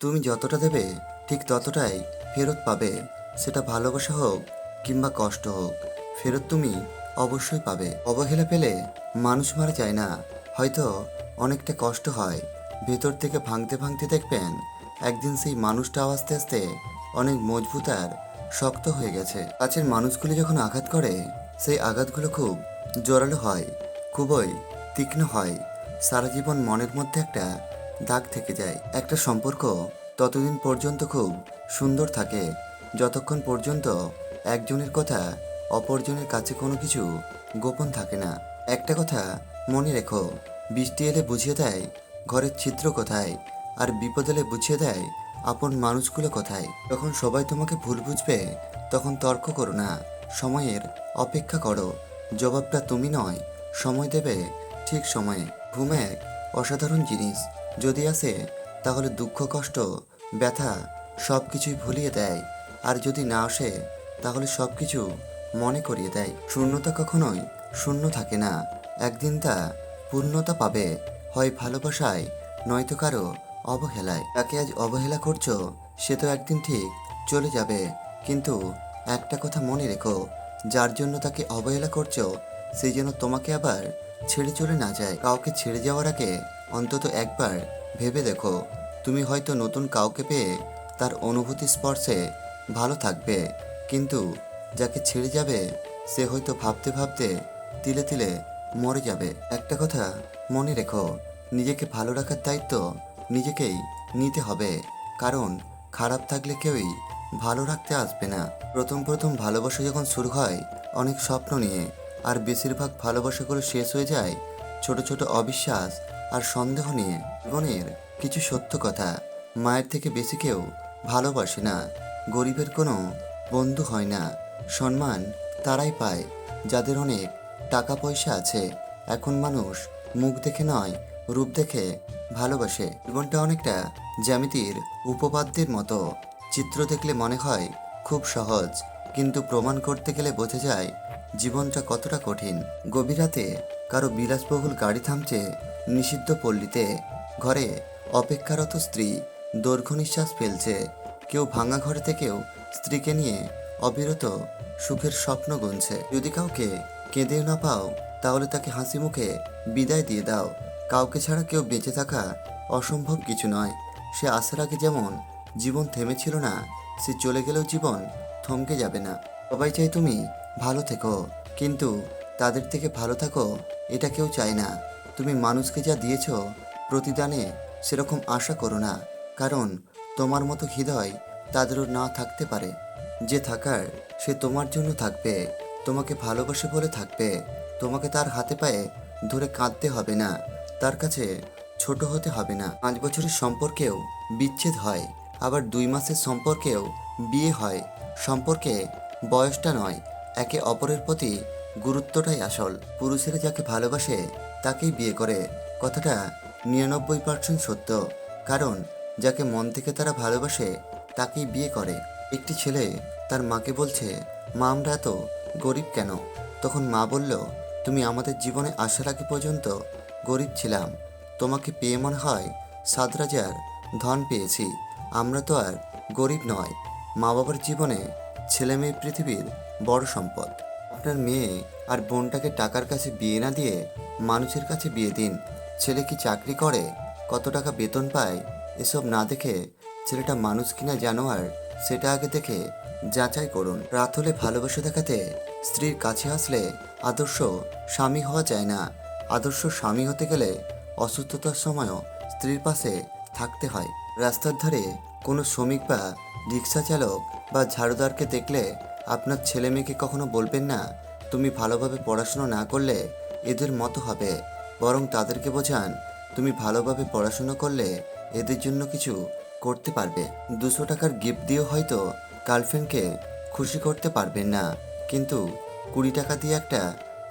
তুমি যতটা দেবে ঠিক ততটাই ফেরত পাবে। সেটা ভালোবাসা হোক কিংবা কষ্ট হোক, ফেরত তুমি অবশ্যই পাবে। অবহেলা পেলে মানুষ মারা যায় না, হয়তো অনেকটা কষ্ট হয়। ভেতর থেকে ভাঙতে ভাঙতে দেখবেন একদিন সেই মানুষটাও আস্তে আস্তে অনেক মজবুত আর শক্ত হয়ে গেছে। কাছের মানুষগুলি যখন আঘাত করে, সেই আঘাতগুলো খুব জোরালো হয়, খুবই তীক্ষ্ণ হয়। সারা জীবন মনের মধ্যে একটা দাগ থেকে যায়। একটা সম্পর্ক ততদিন পর্যন্ত খুব সুন্দর থাকে যতক্ষণ পর্যন্ত একজনের কথা অপরজনের কাছে কোনো কিছু গোপন থাকে না। একটা কথা মনে রেখো, বৃষ্টি এলে বুঝিয়ে দেয় ঘরের ছিদ্র কোথায়, আর বিপদ এলে বুঝিয়ে দেয় আপন মানুষগুলো কোথায়। যখন সবাই তোমাকে ভুল বুঝবে তখন তর্ক করো না, সময়ের অপেক্ষা করো। জবাবটা তুমি নয়, সময় দেবে ঠিক সময়ে। ঘুম এক অসাধারণ জিনিস, যদি আসে তাহলে দুঃখ কষ্ট ব্যথা সব কিছুই ভুলিয়ে দেয়, আর যদি না আসে তাহলে সব কিছু মনে করিয়ে দেয়। শূন্যতা কখনোই শূন্য থাকে না, একদিন তা পূর্ণতা পাবে, হয় ভালোবাসায় নয়তো কারো অবহেলায়। তাকে আজ অবহেলা করছো, সে তো একদিন ঠিক চলে যাবে। কিন্তু একটা কথা মনে রেখো, যার জন্য তাকে অবহেলা করছো সেই যেন তোমাকে আবার ছেড়ে চলে না যায়। কাউকে ছেড়ে যাওয়ার আগে অন্তত একবার ভেবে দেখো, তুমি হয়তো নতুন কাউকে পেয়ে তার অনুভূতি স্পর্শে ভালো থাকবে, কিন্তু যাকে ছেড়ে যাবে সে হয়তো ভাবতে ভাবতে তিলে তিলে মরে যাবে। একটা কথা মনে রেখো, নিজেকে ভালো রাখার দায়িত্ব নিজেকেই নিতে হবে, কারণ খারাপ থাকলে কেউই ভালো রাখতে আসবে না। প্রথম প্রথম ভালোবাসা যখন শুরু হয় অনেক স্বপ্ন নিয়ে, আর বেশিরভাগ ভালোবাসাগুলো শেষ হয়ে যায় ছোট ছোট অবিশ্বাস আর সন্দেহ নিয়ে। জীবনের কিছু সত্য কথা, মায়ের থেকে বেশি কেউ ভালোবাসে না, গরিবের কোনো বন্ধু হয় না, সম্মান তারাই পায় যাদের অনেক টাকা পয়সা আছে। এখন মানুষ মুখ দেখে নয়, রূপ দেখে ভালোবাসে। জীবনটা অনেকটা জ্যামিতির উপপাদ্যের মতো, চিত্র দেখলে মনে হয় খুব সহজ, কিন্তু প্রমাণ করতে গেলে বোঝা যায় জীবনটা কতটা কঠিন। গভীর রাতে কারো বিলাসবহুল গাড়ি থামছে নিষিদ্ধ পল্লীতে, ঘরে অপেক্ষারত স্ত্রী দীর্ঘ নিঃশ্বাস ফেলছে, কেউ ভাঙা ঘরে থেকেও স্ত্রীকে নিয়ে অবিরত সুখের স্বপ্ন গুনছে। যদি কাউকে কেঁদেও না পাও তাহলে তাকে হাসি মুখে বিদায় দিয়ে দাও। কাউকে ছাড়া কেউ বেঁচে থাকা অসম্ভব কিছু নয়। সে আসার আগে যেমন জীবন থেমেছিল না, সে চলে গেলেও জীবন থমকে যাবে না। সবাই চাই তুমি ভালো থেকো, কিন্তু তাদের থেকে ভালো থাকো এটা কেউ চায় না। তুমি মানুষকে যা দিয়েছো প্রতিদানে সেরকম আশা করো না, কারণ তোমার মতো হৃদয় তাদেরও না থাকতে পারে। যে থাকার সে তোমার জন্য থাকবে, তোমাকে ভালোবাসে বলে থাকবে। তোমাকে তার হাতে পায়ে ধরে কাঁদতে হবে না, তার কাছে ছোট হতে হবে না। 5 বছরের সম্পর্কেও বিচ্ছেদ হয়, আবার 2 মাসের সম্পর্কেও বিয়ে হয়। সম্পর্কে বয়সটা নয়, একে অপরের প্রতি গুরুত্বটাই আসল। পুরুষেরা যাকে ভালোবাসে তাকেই বিয়ে করে, কথাটা 99% সত্য, কারণ যাকে মন থেকে তারা ভালোবাসে তাকেই বিয়ে করে। একটি ছেলে তার মাকে বলছে, মা আমরা এত গরিব কেন? তখন মা বলল, তুমি আমাদের জীবনে আসার আগে পর্যন্ত গরিব ছিলাম, তোমাকে পেয়ে মনে হয় 7 রাজার ধন পেয়েছি। আমরা তো আর গরিব নয়। মা বাবার জীবনে ছেলে মেয়ে পৃথিবীর বড় সম্পদ। আপনার মেয়ে আর বোনটাকে টাকার কাছে বিয়ে না দিয়ে মানুষের কাছে বিয়ে দিন। ছেলে কি চাকরি করে, কত টাকা বেতন পায়, এসব না দেখে ছেলেটা মানুষ কিনা জানোয়ার সেটা আগে দেখে যাচাই করুন। রাত হলে ভালোবাসা দেখাতে স্ত্রীর কাছে আসলে আদর্শ স্বামী হওয়া যায় না। আদর্শ স্বামী হতে গেলে অসুস্থতার সময়ও স্ত্রীর পাশে থাকতে হয়। রাস্তার ধারে কোনো শ্রমিক বা রিক্সা চালক বা ঝাড়ুদারকে দেখলে আপনার ছেলে মেয়েকে কখনো বলবেন না, তুমি ভালোভাবে পড়াশুনো না করলে এদের মতো হবে। বরং তাদেরকে বোঝান, তুমি ভালোভাবে পড়াশুনো করলে এদের জন্য কিছু করতে পারবে। 200 টাকার গিফট দিয়েও হয়তো গার্লফ্রেন্ডকে খুশি করতে পারবেন না, কিন্তু 20 টাকা দিয়ে একটা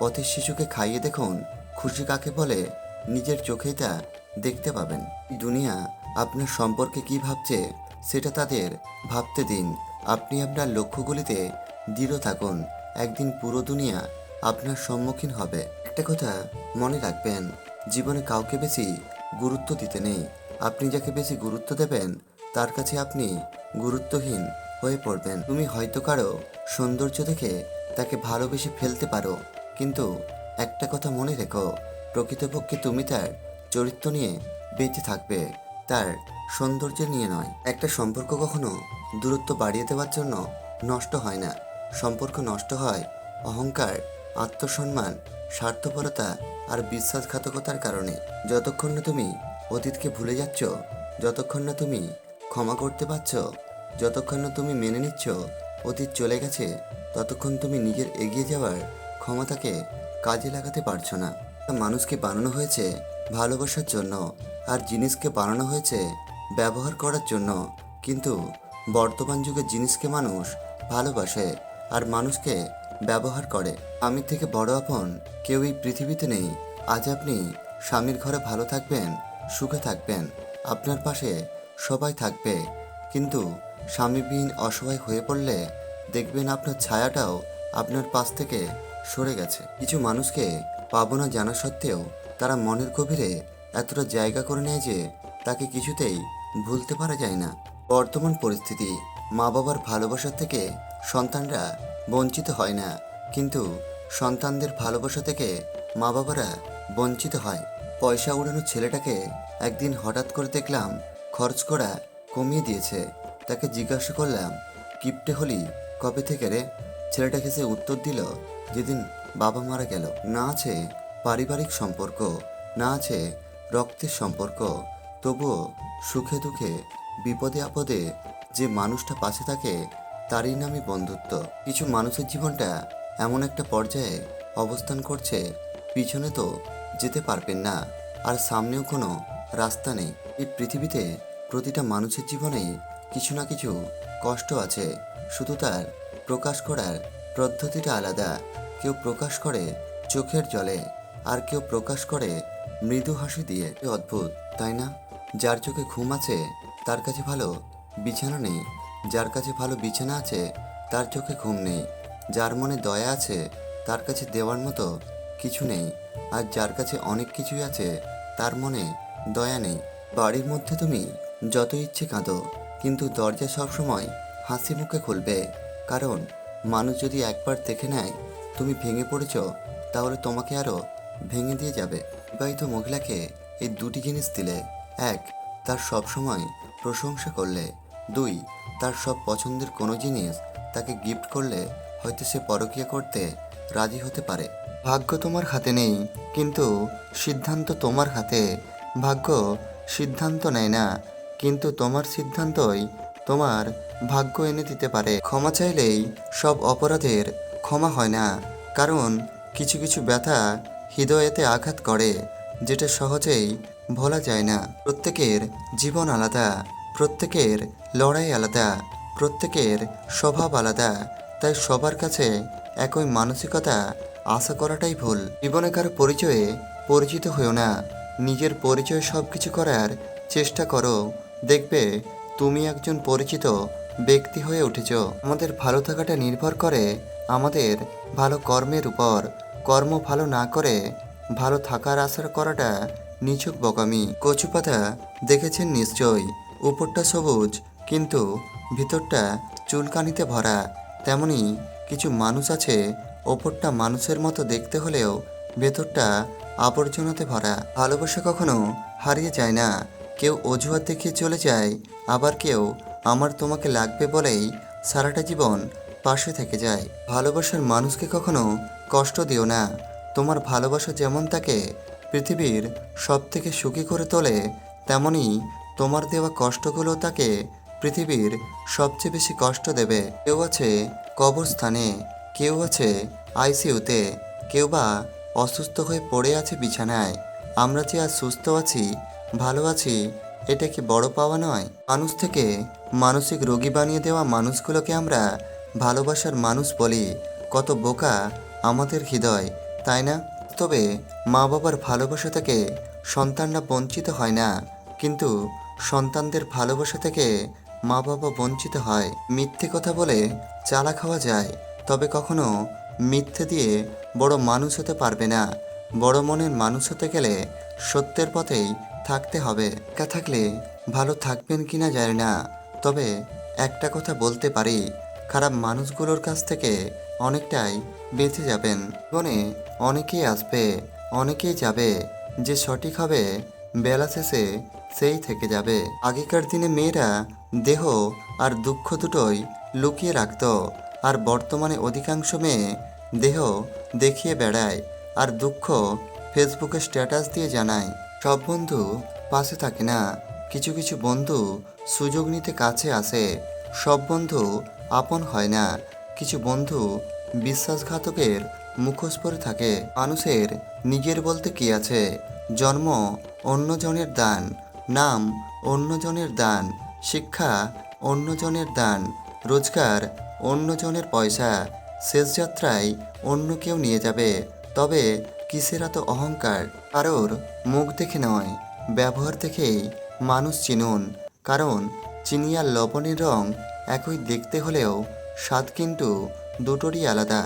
পথের শিশুকে খাইয়ে দেখুন খুশি কাকে বলে, নিজের চোখেই তা দেখতে পাবেন। এই দুনিয়া আপনার সম্পর্কে কি ভাবছে সেটা তাদের ভাবতে দিন। আপনি আপনার লক্ষ্যগুলিতে দৃঢ় থাকুন, একদিন পুরো দুনিয়া আপনার সম্মুখীন হবে। একটা কথা মনে রাখবেন, জীবনে কাউকে বেশি গুরুত্ব দিতে নেই, আপনি যাকে বেশি গুরুত্ব দেবেন তার কাছে আপনি গুরুত্বহীন হয়ে পড়বেন। তুমি হয়তো কারো সৌন্দর্য দেখে তাকে ভালোবেসে ফেলতে পারো, কিন্তু একটা কথা মনে রেখো, প্রকৃতপক্ষে তুমি তার চরিত্র নিয়ে বেঁচে থাকবে, তার সৌন্দর্য নিয়ে নয়। একটা সম্পর্ক কখনো দূরত্ব বাড়িয়ে দেওয়ার জন্য নষ্ট হয় না। সম্পর্ক নষ্ট হয় অহংকার, আত্মসম্মান, স্বার্থপরতা আর বিশ্বাসঘাতকতার কারণে। যতক্ষণ না তুমি অতীতকে ভুলে যাচ্ছ, যতক্ষণ না তুমি ক্ষমা করতে পারছো, যতক্ষণ না তুমি মেনে নিচ্ছ অতীত চলে গেছে, ততক্ষণ তুমি নিজের এগিয়ে যাওয়ার ক্ষমতাকে কাজে লাগাতে পারছো না। মানুষকে বানানো হয়েছে ভালোবাসার জন্য, আর জিনিসকে বানানো হয়েছে ব্যবহার করার জন্য। কিন্তু বর্তমান যুগে জিনিসকে মানুষ ভালোবাসে আর মানুষকে ব্যবহার করে। স্বামীর থেকে বড় আপন কেউ এই পৃথিবীতে নেই। আজ আপনি স্বামীর ঘরে ভালো থাকবেন, সুখে থাকবেন, আপনার পাশে সবাই থাকবে, কিন্তু স্বামীবিহীন অসহায় হয়ে পড়লে দেখবেন আপনার ছায়াটাও আপনার পাশ থেকে সরে গেছে। কিছু মানুষকে পাবো না জানা সত্ত্বেও তারা মনের গভীরে এতটা জায়গা করে নেয় যে তাকে কিছুতেই ভুলতে পারা যায় না। বর্তমান পরিস্থিতি, মা বাবার ভালোবাসা থেকে সন্তানরা বঞ্চিত হয় না, কিন্তু সন্তানদের ভালোবাসা থেকে মা বাবারা বঞ্চিত হয়। পয়সা উড়ানো ছেলেটাকে একদিন হঠাৎ করে দেখলাম খরচ করা কমিয়ে দিয়েছে। তাকে জিজ্ঞাসা করলাম, কিপটে হলি কবে থেকে রে? ছেলেটাকে সে উত্তর দিল, যেদিন বাবা মারা গেল। না আছে পারিবারিক সম্পর্ক, না আছে রক্তের সম্পর্ক, তবুও সুখে দুঃখে বিপদে আপদে যে মানুষটা পাশে থাকে তারই নামই বন্ধুত্ব। কিছু মানুষের জীবনটা এমন একটা পর্যায়ে অবস্থান করছে, পিছনে তো যেতে পারবেন না, আর সামনেও কোনো রাস্তা নেই। এই পৃথিবীতে প্রতিটা মানুষের জীবনেই কিছু না কিছু কষ্ট আছে, শুধু তার প্রকাশ করার পদ্ধতিটা আলাদা। কেউ প্রকাশ করে চোখের জলে, আর কেউ প্রকাশ করে মৃদু হাসি দিয়ে। অদ্ভুত, তাই না? যার চোখে ঘুম আছে তার কাছে ভালো বিছানা নেই, যার কাছে ভালো বিছানা আছে তার চোখে ঘুম নেই, যার মনে দয়া আছে তার কাছে দেওয়ার মতো কিছু নেই, আর যার কাছে অনেক কিছুই আছে তার মনে দয়া নেই। বাড়ির মধ্যে তুমি যত ইচ্ছে কাঁদো, কিন্তু দরজা সবসময় হাসি মুখে খুলবে, কারণ মানুষ যদি একবার দেখে নেয় তুমি ভেঙে পড়েছ, তাহলে তোমাকে আরও ভেঙে দিয়ে যাবে। বিবাহিত মহিলাকে এই দুটি জিনিস দিলে, এক, তার সব সময় প্রশংসা করলে, দুই, তার সব পছন্দের কোনো জিনিস তাকে গিফট করলে হয়তো সে পরকীয়া করতে রাজি হতে পারে। ভাগ্য তোমার হাতে নেই, কিন্তু সিদ্ধান্ত তোমার হাতে। ভাগ্য সিদ্ধান্ত নেয় না, কিন্তু তোমার সিদ্ধান্তই তোমার ভাগ্য এনে দিতে পারে। ক্ষমা চাইলেই সব অপরাধের ক্ষমা হয় না, কারণ কিছু কিছু ব্যথা হৃদয়েতে আঘাত করে, যেটা সহজেই ভোলা যায় না। প্রত্যেকের জীবন আলাদা, প্রত্যেকের লড়াই আলাদা, প্রত্যেকের স্বভাব আলাদা, তাই সবার কাছে একই মানসিকতা আশা করাটাই ভুল। জীবনে কারো পরিচয়ে পরিচিত হয়েও না, নিজের পরিচয় সব কিছু করার চেষ্টা করো, দেখবে তুমি একজন পরিচিত ব্যক্তি হয়ে উঠেছ। আমাদের ভালো থাকাটা নির্ভর করে আমাদের ভালো কর্মের উপর। কর্ম ভালো না করে ভালো থাকার আশা করাটা নিছক বোকামি। কচু পাতা দেখেছেন নিশ্চয়ই, উপরটা সবুজ কিন্তু ভিতরটা চুলকানিতে ভরা। তেমনি কিছু মানুষ আছে, ওপরটা মানুষের মতো দেখতে হলেও ভেতরটা আবর্জনাতে ভরা। ভালোবাসা কখনো হারিয়ে যায় না, কেউ অজুহাত দেখিয়ে চলে যায়, আবার কেউ আমার তোমাকে লাগবে বলেই সারাটা জীবন পাশে থেকে যায়। ভালোবাসার মানুষকে কখনো কষ্ট দিও না, তোমার ভালোবাসা যেমন তাকে পৃথিবীর সব থেকে সুখী করে তোলে, তেমনি তোমার দেওয়া কষ্টগুলো তাকে পৃথিবীর সবচেয়ে বেশি কষ্ট দেবে। কেউ আছে কবরস্থানে, কেউ আছে আইসিইউতে, কেউ বা অসুস্থ হয়ে পড়ে আছে বিছানায়। আমরা যে আজ সুস্থ আছি, ভালো আছি, এটা কি বড় পাওয়া নয়? মানুষ থেকে মানসিক রোগী বানিয়ে দেওয়া মানুষগুলোকে আমরা ভালোবাসার মানুষ বলি। কত বোকা আমাদের হৃদয়, তাই না? তবে মা বাবার ভালোবাসা থেকে সন্তানরা বঞ্চিত হয় না, কিন্তু সন্তানদের ভালোবাসা থেকে মা বাবা বঞ্চিত হয়। মিথ্যে কথা বলে চালাক হওয়া যায়, তবে কখনো মিথ্যে দিয়ে বড় মানুষ হতে পারবে না। বড় মনের মানুষ হতে গেলে সত্যের পথেই থাকতে হবে। একা থাকলে ভালো থাকবেন কিনা জানি না, তবে একটা কথা বলতে পারি, খারাপ মানুষগুলোর কাছ থেকে অনেকটাই বেঁচে যাবেন। জীবনে অনেকেই আসবে, অনেকেই যাবে, যে সঠিক হবে বেলা শেষে সেই থেকে যাবে। আগেকার দিনে মেয়েরা দেহ আর দুঃখ দুটোই লুকিয়ে রাখত, আর বর্তমানে অধিকাংশ মেয়ে দেহ দেখিয়ে বেড়ায় আর দুঃখ ফেসবুকে স্ট্যাটাস দিয়ে জানায়। সব বন্ধু পাশে থাকে না, কিছু কিছু বন্ধু সুযোগ নিতে কাছে আসে। সব বন্ধু আপন হয় না, কিছু বন্ধু বিশ্বাসঘাতকের মুখোশ পরে থাকে। মানুষের নিজের বলতে কি আছে? জন্ম অন্যজনের দান, নাম অন্যজনের দান, শিক্ষা অন্যজনের দান, রোজগার অন্যজনের পয়সা, শেষ যাত্রায় অন্য কেউ নিয়ে যাবে। তবে কিসের এত অহংকার? কারোর মুখ দেখে নয়, ব্যবহার দেখেই মানুষ চিনুন। কারণ চিনি আর লবণের রং একই দেখতে হলেও স্বাদ কিন্তু দুটোরই আলাদা।